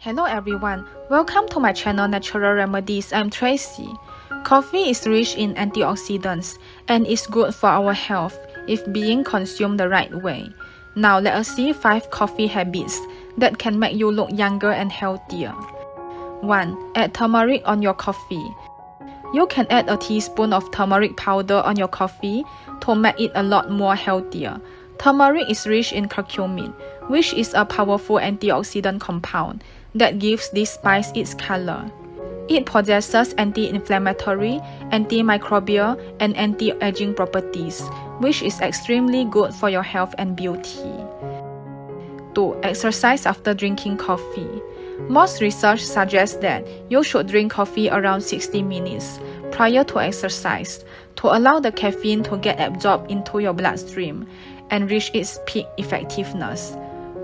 Hello everyone, welcome to my channel Natural Remedies. I'm Tracy. Coffee is rich in antioxidants and is good for our health if being consumed the right way. Now let us see 5 coffee habits that can make you look younger and healthier. 1. Add turmeric on your coffee. You can add a teaspoon of turmeric powder on your coffee to make it a lot more healthier. Turmeric is rich in curcumin, which is a powerful antioxidant compound that gives this spice its color. It possesses anti-inflammatory, antimicrobial, and anti-aging properties, which is extremely good for your health and beauty. 2. Exercise after drinking coffee. Most research suggests that you should drink coffee around 60 minutes prior to exercise to allow the caffeine to get absorbed into your bloodstream and reach its peak effectiveness.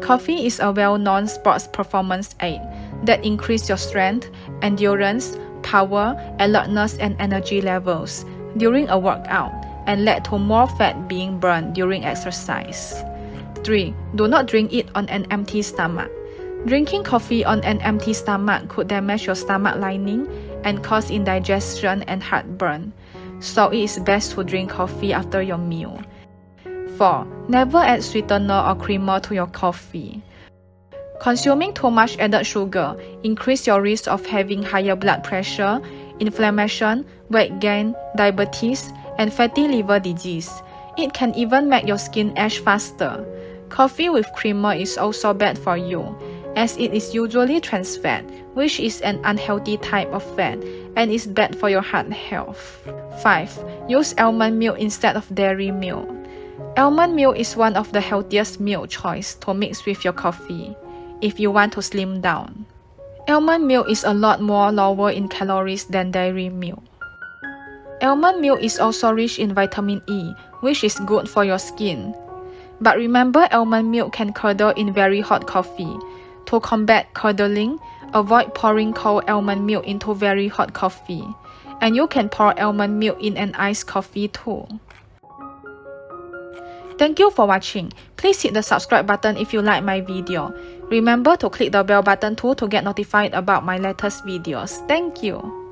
Coffee is a well-known sports performance aid that increases your strength, endurance, power, alertness, and energy levels during a workout and lead to more fat being burned during exercise. 3. Do not drink it on an empty stomach. Drinking coffee on an empty stomach could damage your stomach lining and cause indigestion and heartburn, so it is best to drink coffee after your meal. 4. Never add sweetener or creamer to your coffee. Consuming too much added sugar increases your risk of having higher blood pressure, inflammation, weight gain, diabetes, and fatty liver disease. It can even make your skin age faster. Coffee with creamer is also bad for you, as it is usually trans fat, which is an unhealthy type of fat and is bad for your heart health. 5. Use almond milk instead of dairy milk. Almond milk is one of the healthiest milk choice to mix with your coffee if you want to slim down. Almond milk is a lot more lower in calories than dairy milk. Almond milk is also rich in vitamin E, which is good for your skin. But remember, almond milk can curdle in very hot coffee. To combat curdling, avoid pouring cold almond milk into very hot coffee. And you can pour almond milk in an iced coffee too. Thank you for watching. Please hit the subscribe button if you like my video. Remember to click the bell button too to get notified about my latest videos. Thank you.